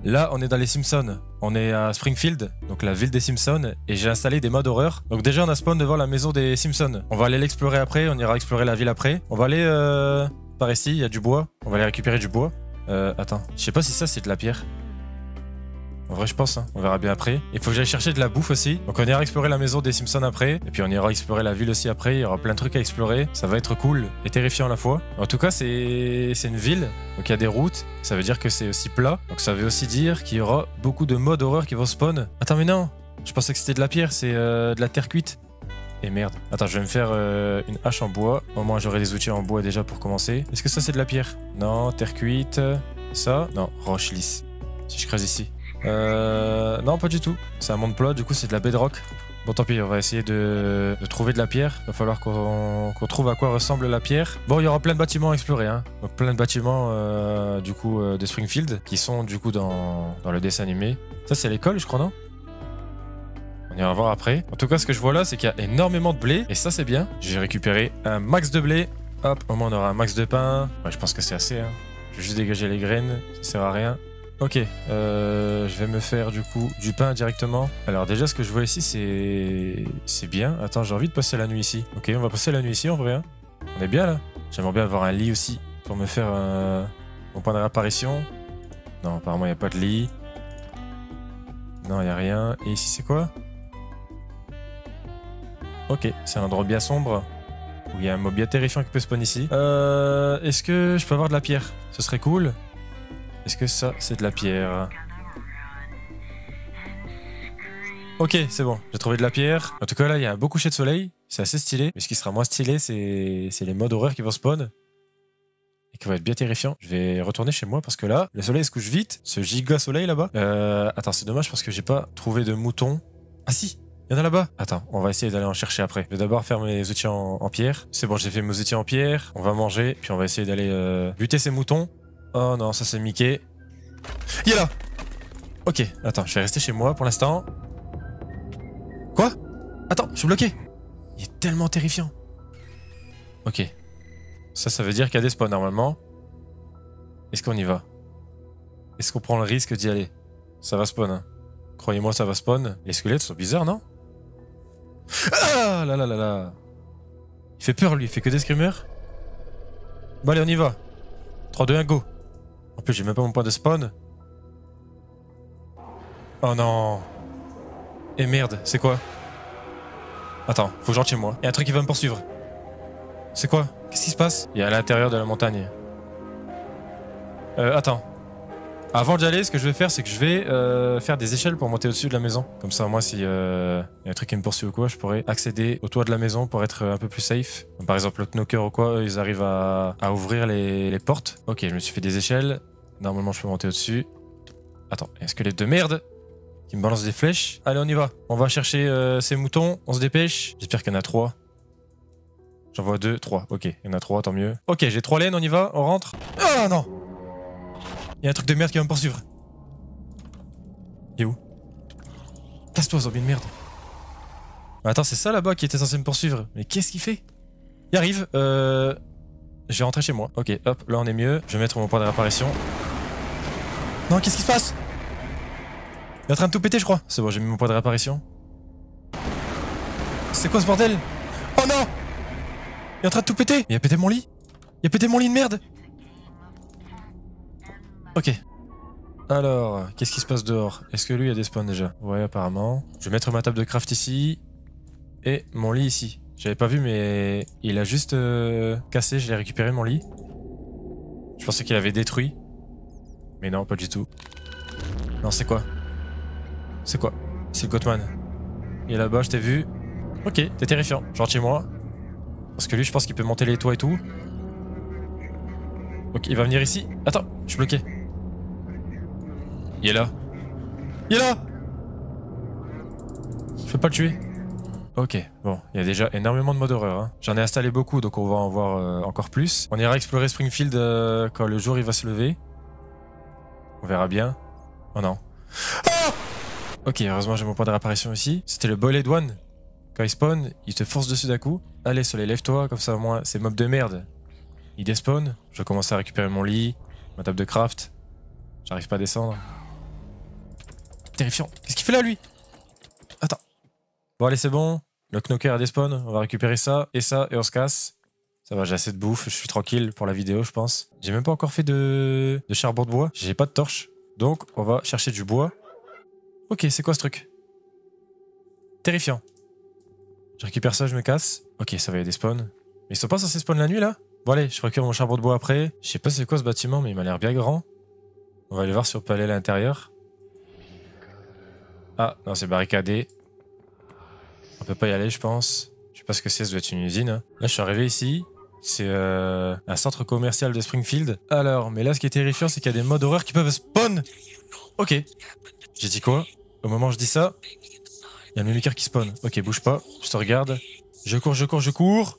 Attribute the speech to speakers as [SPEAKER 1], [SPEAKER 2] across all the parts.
[SPEAKER 1] Là, on est dans les Simpsons. On est à Springfield, donc la ville des Simpsons, et j'ai installé des modes horreur. Donc déjà, on a spawn devant la maison des Simpsons. On va aller l'explorer après, on ira explorer la ville après. On va aller par ici, il y a du bois. On va aller récupérer du bois. Attends, je sais pas si ça c'est de la pierre. En vrai, je pense, hein. On verra bien après. Il faut que j'aille chercher de la bouffe aussi. Donc on ira explorer la maison des Simpsons après. Et puis on ira explorer la ville aussi après. Il y aura plein de trucs à explorer. Ça va être cool et terrifiant à la fois. En tout cas, c'est une ville. Donc il y a des routes. Ça veut dire que c'est aussi plat. Donc ça veut aussi dire qu'il y aura beaucoup de modes horreur qui vont spawn. Attends, mais non. Je pensais que c'était de la pierre. C'est de la terre cuite. Et merde. Attends, je vais me faire une hache en bois. Au moins, j'aurai des outils en bois déjà pour commencer. Est-ce que ça, c'est de la pierre? Non, terre cuite. Ça? Non, roche lisse. Si je creuse ici. Non, pas du tout. C'est un monde plat, du coup, c'est de la bedrock. Bon, tant pis, on va essayer de trouver de la pierre. Il va falloir qu'on trouve à quoi ressemble la pierre. Bon, il y aura plein de bâtiments à explorer, hein. Donc, plein de bâtiments, du coup, de Springfield, qui sont, du coup, dans le dessin animé. Ça, c'est l'école, je crois, non? On ira voir après. En tout cas, ce que je vois là, c'est qu'il y a énormément de blé. Et ça, c'est bien. Je vais récupérer un max de blé. Hop, au moins, on aura un max de pain. Ouais, je pense que c'est assez, hein. Je vais juste dégager les graines. Ça sert à rien. Ok, je vais me faire du coup du pain directement. Alors déjà ce que je vois ici c'est bien. Attends, j'ai envie de passer la nuit ici. Ok, on va passer la nuit ici en vrai. Hein. On est bien là. J'aimerais bien avoir un lit aussi pour me faire mon point de réapparition. Non, apparemment il n'y a pas de lit. Non, il n'y a rien. Et ici c'est quoi? Ok, c'est un endroit bien sombre où il y a un mob bien terrifiant qui peut spawn ici. Est-ce que je peux avoir de la pierre? Ce serait cool. Est-ce que ça, c'est de la pierre? Ok, c'est bon, j'ai trouvé de la pierre. En tout cas, là, il y a un beau coucher de soleil. C'est assez stylé. Mais ce qui sera moins stylé, c'est les modes horreur qui vont spawn. Et qui vont être bien terrifiants. Je vais retourner chez moi parce que là, le soleil se couche vite. Ce giga soleil là-bas. Attends, c'est dommage parce que j'ai pas trouvé de moutons. Ah si, il y en a là-bas. Attends, on va essayer d'aller en chercher après. Je vais d'abord faire mes outils en pierre. C'est bon, j'ai fait mes outils en pierre. On va manger, puis on va essayer d'aller buter ces moutons. Oh non, ça c'est Mickey. Il est là. Ok, attends, je vais rester chez moi pour l'instant. Quoi? Attends, je suis bloqué. Il est tellement terrifiant. Ok. Ça veut dire qu'il y a des spawns normalement. Est-ce qu'on y va? Est-ce qu'on prend le risque d'y aller? Ça va spawn, hein. Croyez-moi, ça va spawn. Les squelettes sont bizarres, non? Ah là là là là. Il fait peur lui, il fait que des screamers. Bon allez, on y va. 3, 2, 1, go. En plus, j'ai même pas mon point de spawn. Oh non. Et merde, c'est quoi? Attends, faut que je rentre chez moi. Il y a un truc qui va me poursuivre. C'est quoi? Qu'est-ce qui se passe? Il est à l'intérieur de la montagne. Attends. Avant d'y aller, ce que je vais faire, c'est que je vais faire des échelles pour monter au-dessus de la maison. Comme ça, moi, s'il y a un truc qui me poursuit ou quoi, je pourrais accéder au toit de la maison pour être un peu plus safe. Par exemple, le knocker ou quoi, ils arrivent à ouvrir les portes. Ok, je me suis fait des échelles. Normalement, je peux monter au-dessus. Attends, un squelette de merde qui me balance des flèches. Allez, on y va. On va chercher ces moutons. On se dépêche. J'espère qu'il y en a 3. J'en vois 2, 3. Ok, il y en a 3, tant mieux. Ok, j'ai 3 laines, on y va. On rentre. Ah non! Il y a un truc de merde qui va me poursuivre. Il est où? Casse-toi, zombie de merde. Attends, c'est ça là-bas qui était censé me poursuivre. Mais qu'est-ce qu'il fait? Il arrive. Je vais rentrer chez moi. Ok, hop, là on est mieux. Je vais mettre mon point de réapparition. Non, qu'est-ce qui se passe? Il est en train de tout péter, je crois. C'est bon, j'ai mis mon point de réapparition. C'est quoi ce bordel? Oh non! Il est en train de tout péter! Il a pété mon lit? Il a pété mon lit de merde! Ok. Alors, qu'est-ce qui se passe dehors? Est-ce que lui a des spawns déjà? Ouais, apparemment. Je vais mettre ma table de craft ici. Et mon lit ici. J'avais pas vu, mais il a juste cassé. Je l'ai récupéré, mon lit. Je pensais qu'il avait détruit. Mais non, pas du tout. Non, c'est quoi? C'est quoi? C'est le Goatman. Il est là-bas, je t'ai vu. Ok, t'es terrifiant. Je rentre chez moi. Parce que lui, je pense qu'il peut monter les toits et tout. Ok, il va venir ici. Attends, je suis bloqué. Il est là. Il est là! Je peux pas le tuer. Ok, bon, il y a déjà énormément de modes horreur. Hein. J'en ai installé beaucoup, donc on va en voir encore plus. On ira explorer Springfield quand le jour il va se lever. On verra bien. Oh non. Ah! Ok, heureusement j'ai mon point de réapparition ici. C'était le Boiled One. Quand il spawn, il te force dessus d'un coup. Allez, soleil, lève-toi, comme ça au moins, ces mobs de merde. Il despawn. Je vais commencer à récupérer mon lit, ma table de craft. J'arrive pas à descendre. Terrifiant. Qu'est-ce qu'il fait là, lui? Attends. Bon, allez, c'est bon. Le knocker a despawn. On va récupérer ça, et on se casse. Ça va, j'ai assez de bouffe. Je suis tranquille pour la vidéo, je pense. J'ai même pas encore fait de charbon de bois. J'ai pas de torche. Donc, on va chercher du bois. Ok, c'est quoi ce truc? Terrifiant. Je récupère ça, je me casse. Ok, ça va, y a des spawns. Mais ils sont pas censés spawn la nuit, là? Bon, allez, je récupère mon charbon de bois après. Je sais pas c'est quoi ce bâtiment, mais il m'a l'air bien grand. On va aller voir si on peut aller à l'intérieur. Ah, non, c'est barricadé. On peut pas y aller, je pense. Je sais pas ce que c'est, ça doit être une usine. Là, je suis arrivé ici. C'est un centre commercial de Springfield. Alors, mais là, ce qui est terrifiant, c'est qu'il y a des modes horreur qui peuvent spawn. Ok. J'ai dit quoi? Au moment où je dis ça, il y a le mimicaire qui spawn. Ok, bouge pas. Je te regarde. Je cours, je cours, je cours.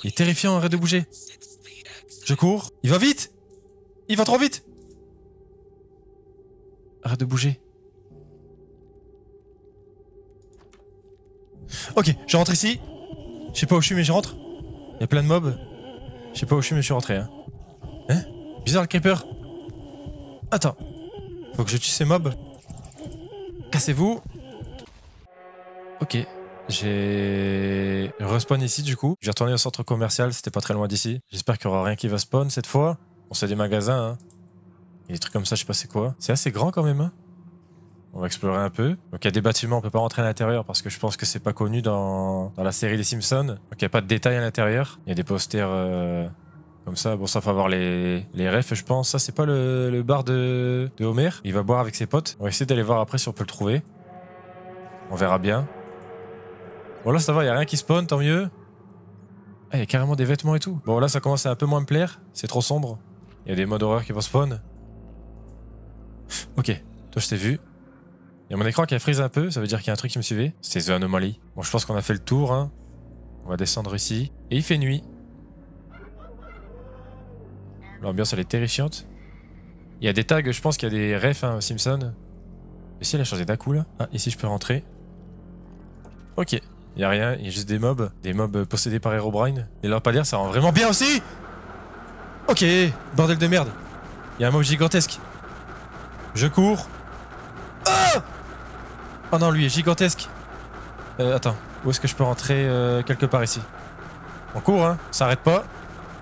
[SPEAKER 1] Il est terrifiant, arrête de bouger. Je cours. Il va vite. Il va trop vite. Arrête de bouger. Ok, je rentre ici. Je sais pas où je suis, mais je rentre. Il y a plein de mobs. Je sais pas où je suis, mais je suis rentré. Hein, bizarre le creeper. Attends. Faut que je tue ces mobs. Cassez-vous. Ok. J'ai respawn ici du coup. Je vais retourner au centre commercial, c'était pas très loin d'ici. J'espère qu'il y aura rien qui va spawn cette fois. Bon, c'est des magasins, hein. Il y a des trucs comme ça, je sais pas c'est quoi. C'est assez grand quand même, hein. On va explorer un peu. Donc il y a des bâtiments, on peut pas rentrer à l'intérieur parce que je pense que c'est pas connu dans la série des Simpsons. Donc il y a pas de détails à l'intérieur. Il y a des posters comme ça. Bon, ça faut avoir les refs, je pense. Ça, c'est pas le bar de Homer. Il va boire avec ses potes. On va essayer d'aller voir après si on peut le trouver. On verra bien. Bon, là, ça va, il y a rien qui spawn, tant mieux. Ah, il y a carrément des vêtements et tout. Bon, là, ça commence à un peu moins me plaire. C'est trop sombre. Il y a des modes horreur qui vont spawn. Ok, toi, je t'ai vu. Il y a mon écran qui a freeze un peu, ça veut dire qu'il y a un truc qui me suivait. C'est The Anomaly. Bon, je pense qu'on a fait le tour, hein. On va descendre ici. Et il fait nuit. L'ambiance, elle est terrifiante. Il y a des tags, je pense qu'il y a des refs, hein, aux Simpsons. Ici, elle a changé d'un coup, là. Ah, ici, je peux rentrer. Ok. Il y a rien, il y a juste des mobs possédés par Herobrine. Les lampadaires, ça rend vraiment bien aussi. Ok, bordel de merde. Il y a un mob gigantesque. Je cours. Ah! Oh non, lui est gigantesque. Attends, où est-ce que je peux rentrer quelque part ici? On court, hein, ça arrête pas.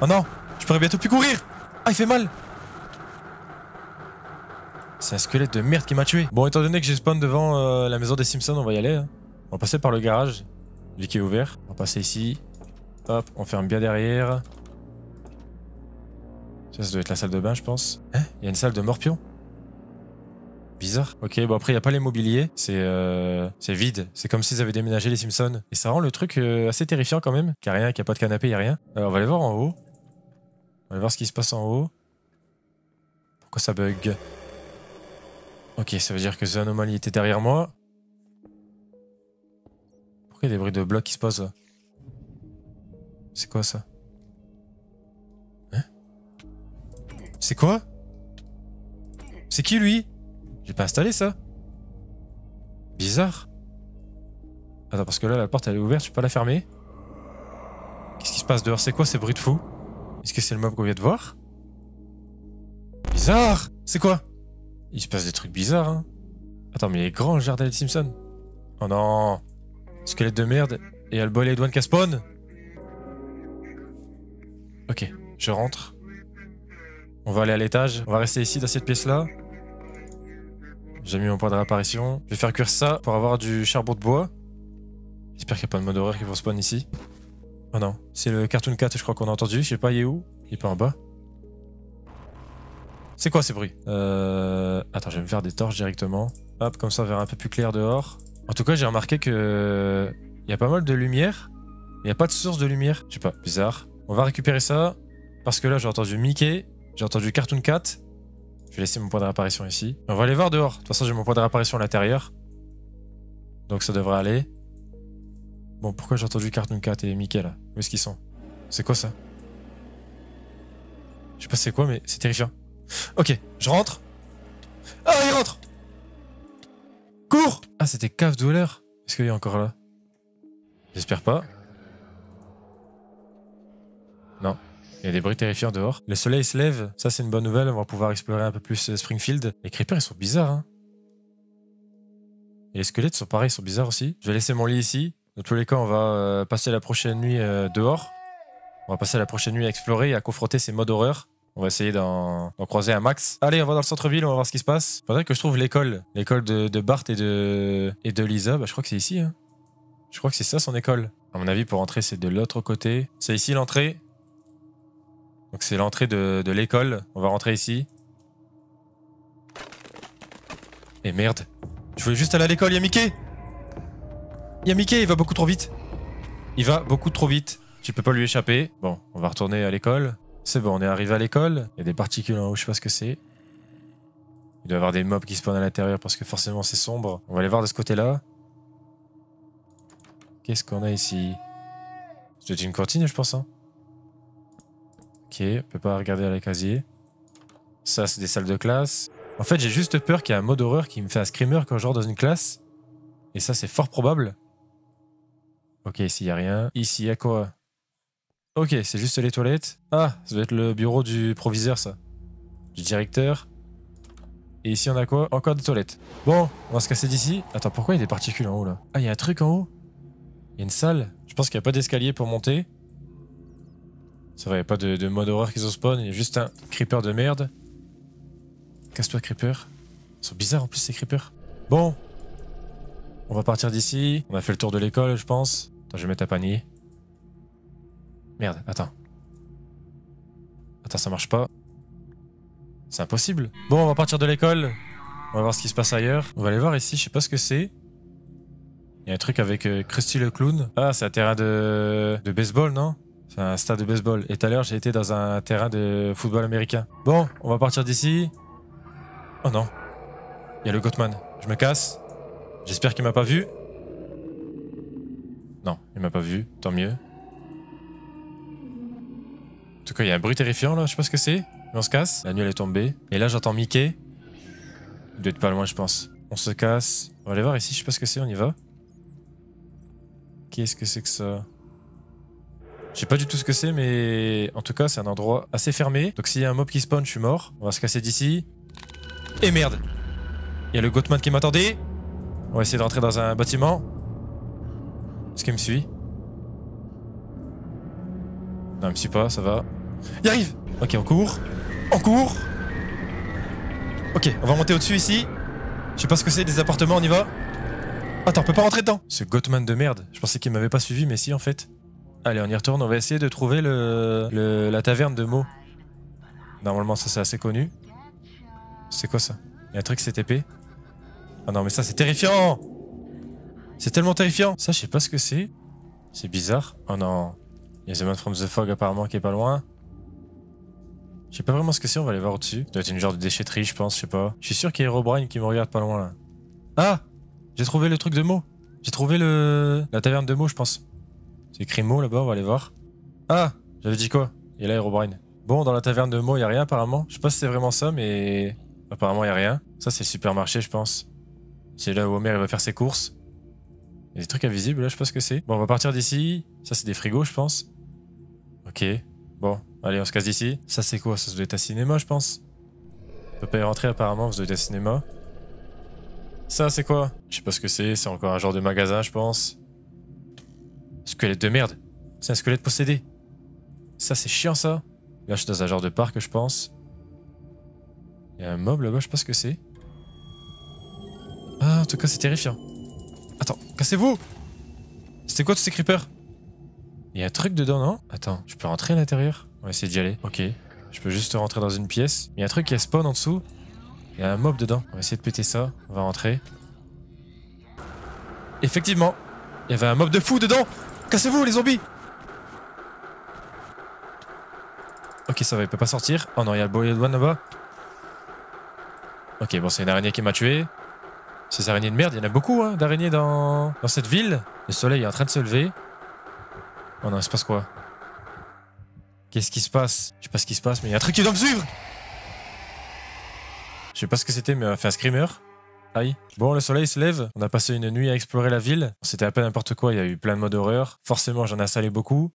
[SPEAKER 1] Oh non, je pourrais bientôt plus courir. Ah, il fait mal. C'est un squelette de merde qui m'a tué. Bon, étant donné que j'ai spawn devant la maison des Simpsons, on va y aller. Hein. On va passer par le garage. Lui qui est ouvert. On va passer ici. Hop, on ferme bien derrière. Ça doit être la salle de bain, je pense. Hein? Il y a une salle de morpion. Bizarre. Ok, bon après, il n'y a pas les mobiliers. C'est vide. C'est comme s'ils avaient déménagé les Simpsons. Et ça rend le truc assez terrifiant quand même. Qu'il n'y a rien, qu'il n'y a pas de canapé, il n'y a rien. On va aller voir en haut. On va aller voir ce qui se passe en haut. Pourquoi ça bug? Ok, ça veut dire que The Anomaly était derrière moi. Pourquoi il y a des bruits de blocs qui se posent là? C'est quoi ça? Hein? C'est quoi? C'est qui lui? J'ai pas installé ça. Bizarre. Attends, parce que là la porte elle est ouverte, je peux pas la fermer. Qu'est-ce qui se passe dehors? C'est quoi ces bruits de fou? Est-ce que c'est le mob qu'on vient de voir? Bizarre. C'est quoi? Il se passe des trucs bizarres, hein. Attends, mais il est grand le jardin des Simpsons. Oh non. Squelette de merde. Et il y a le boy Edouane qui spawn. Ok, je rentre. On va aller à l'étage. On va rester ici dans cette pièce-là. J'ai mis mon point de réapparition. Je vais faire cuire ça pour avoir du charbon de bois. J'espère qu'il n'y a pas de mode horreur qui vont spawn ici. Oh non, c'est le Cartoon Cat, je crois qu'on a entendu. Je sais pas, il est où? Il est pas en bas. C'est quoi ces bruits? Attends, je vais me faire des torches directement. Hop, comme ça, on verra un peu plus clair dehors. En tout cas, j'ai remarqué que il y a pas mal de lumière. Il n'y a pas de source de lumière. Je sais pas, bizarre. On va récupérer ça. Parce que là, j'ai entendu Mickey. J'ai entendu Cartoon Cat. Je vais laisser mon point de réapparition ici. On va aller voir dehors. De toute façon, j'ai mon point de réapparition à l'intérieur. Donc ça devrait aller. Bon, pourquoi j'ai entendu Cartoon Cat et Mickey là? Où est-ce qu'ils sont? C'est quoi ça? Je sais pas c'est quoi, mais c'est terrifiant. Ok, je rentre. Ah, il rentre! Cours! Ah, c'était cave douleur. Est-ce qu'il est encore là? J'espère pas. Non. Il y a des bruits terrifiants dehors. Le soleil se lève. Ça, c'est une bonne nouvelle. On va pouvoir explorer un peu plus Springfield. Les creepers, ils sont bizarres, hein. Et les squelettes sont pareils, ils sont bizarres aussi. Je vais laisser mon lit ici. Dans tous les cas, on va passer la prochaine nuit dehors. On va passer la prochaine nuit à explorer et à confronter ces modes horreur. On va essayer d'en croiser un max. Allez, on va dans le centre-ville, on va voir ce qui se passe. Faudrait que je trouve l'école. L'école de Bart et de Lisa. Bah, je crois que c'est ici. Hein. Je crois que c'est ça son école. À mon avis, pour entrer, c'est de l'autre côté. C'est ici l'entrée. Donc c'est l'entrée de l'école. On va rentrer ici. Et merde. Je voulais juste aller à l'école, y'a Mickey. Y'a Mickey, il va beaucoup trop vite. Il va beaucoup trop vite. Je peux pas lui échapper. Bon, on va retourner à l'école. C'est bon, on est arrivé à l'école. Il y a des particules en haut, je sais pas ce que c'est. Il doit y avoir des mobs qui spawnent à l'intérieur parce que forcément c'est sombre. On va aller voir de ce côté-là. Qu'est-ce qu'on a ici? C'est une cantine, je pense. Hein. Ok, on peut pas regarder à les casiers. Ça, c'est des salles de classe. En fait, j'ai juste peur qu'il y ait un mode horreur qui me fait un screamer quand je rentre dans une classe. Et ça, c'est fort probable. Ok, ici, il n'y a rien. Ici, il y a quoi? Ok, c'est juste les toilettes. Ah, ça doit être le bureau du proviseur, ça. Du directeur. Et ici, on a quoi? Encore des toilettes. Bon, on va se casser d'ici. Attends, pourquoi il y a des particules en haut, là? Ah, il y a un truc en haut? Il y a une salle. Je pense qu'il n'y a pas d'escalier pour monter. C'est vrai, il n'y a pas de mode horreur qui se spawn. Il y a juste un creeper de merde. Casse-toi, creeper. Ils sont bizarres, en plus, ces creepers. Bon. On va partir d'ici. On a fait le tour de l'école, je pense. Attends, je vais mettre un panier. Merde, attends. Attends, ça marche pas. C'est impossible. Bon, on va partir de l'école. On va voir ce qui se passe ailleurs. On va aller voir ici, je sais pas ce que c'est. Il y a un truc avec Krusty le clown. Ah, c'est un terrain de baseball, non? C'est un stade de baseball. Et tout à l'heure, j'ai été dans un terrain de football américain. Bon, on va partir d'ici. Oh non. Il y a le Goatman. Je me casse. J'espère qu'il m'a pas vu. Non, il m'a pas vu. Tant mieux. En tout cas, il y a un bruit terrifiant là. Je sais pas ce que c'est. Mais on se casse. La nuit, elle est tombée. Et là, j'entends Mickey. Il doit être pas loin, je pense. On se casse. On va aller voir ici. Je sais pas ce que c'est. On y va. Qu'est-ce que c'est que ça? Je sais pas du tout ce que c'est, mais en tout cas, c'est un endroit assez fermé. Donc s'il y a un mob qui spawn, je suis mort. On va se casser d'ici. Et merde! Il y a le Goatman qui m'attendait. On va essayer de rentrer dans un bâtiment. Est-ce qu'il me suit? Non, il me suit pas, ça va. Il arrive! Ok, on court. On court! Ok, on va monter au-dessus ici. Je sais pas ce que c'est, des appartements, on y va. Attends, on peut pas rentrer dedans. Ce Goatman de merde. Je pensais qu'il m'avait pas suivi, mais si en fait. Allez, on y retourne. On va essayer de trouver la taverne de Mo. Normalement, ça c'est assez connu. C'est quoi ça? Il y a un truc CTP. Ah non, mais ça c'est terrifiant! C'est tellement terrifiant! Ça, je sais pas ce que c'est. C'est bizarre. Oh non. Il y a The Man from the Fog apparemment qui est pas loin. Je sais pas vraiment ce que c'est, on va aller voir au-dessus. Ça doit être une genre de déchetterie, je pense, je sais pas. Je suis sûr qu'il y a Herobrine qui me regarde pas loin là. Ah! J'ai trouvé le truc de Mo. J'ai trouvé la taverne de Mo, je pense. C'est écrit Mo là-bas, on va aller voir. Ah! J'avais dit quoi? Il y a là Herobrine. Bon, dans la taverne de Mo, il y a rien apparemment. Je sais pas si c'est vraiment ça, mais apparemment il y a rien. Ça, c'est le supermarché, je pense. C'est là où Homer il va faire ses courses. Il y a des trucs invisibles là, je sais pas ce que c'est. Bon, on va partir d'ici. Ça, c'est des frigos, je pense. Ok. Bon, allez, on se casse d'ici. Ça, c'est quoi? Ça doit être un cinéma, je pense. On peut pas y rentrer apparemment, ça doit être un cinéma. Ça, c'est quoi? Je sais pas ce que c'est. C'est encore un genre de magasin, je pense. Squelette de merde. C'est un squelette possédé. Ça, c'est chiant, ça. Là, je suis dans un genre de parc, je pense. Il y a un mob là-bas, je sais pas ce que c'est. Ah, en tout cas, c'est terrifiant. Attends, cassez-vous! C'était quoi tous ces creepers? Il y a un truc dedans, non? Attends, je peux rentrer à l'intérieur? On va essayer d'y aller. Ok. Je peux juste rentrer dans une pièce. Il y a un truc qui spawn en dessous. Il y a un mob dedans. On va essayer de péter ça. On va rentrer. Effectivement, il y avait un mob de fou dedans! Cassez-vous, les zombies! Ok, ça va, il peut pas sortir. Oh non, il y a le Boiled One là-bas. Ok, bon, c'est une araignée qui m'a tué. Ces araignées de merde, il y en a beaucoup hein, d'araignées dans cette ville. Le soleil est en train de se lever. Oh non, il se passe quoi? Qu'est-ce qui se passe? Je sais pas ce qui se passe, mais il y a un truc qui doit me suivre! Je sais pas ce que c'était, mais on a fait un screamer. Aïe. Bon, le soleil se lève. On a passé une nuit à explorer la ville. C'était un peu n'importe quoi, il y a eu plein de modes horreur. Forcément, j'en ai installé beaucoup.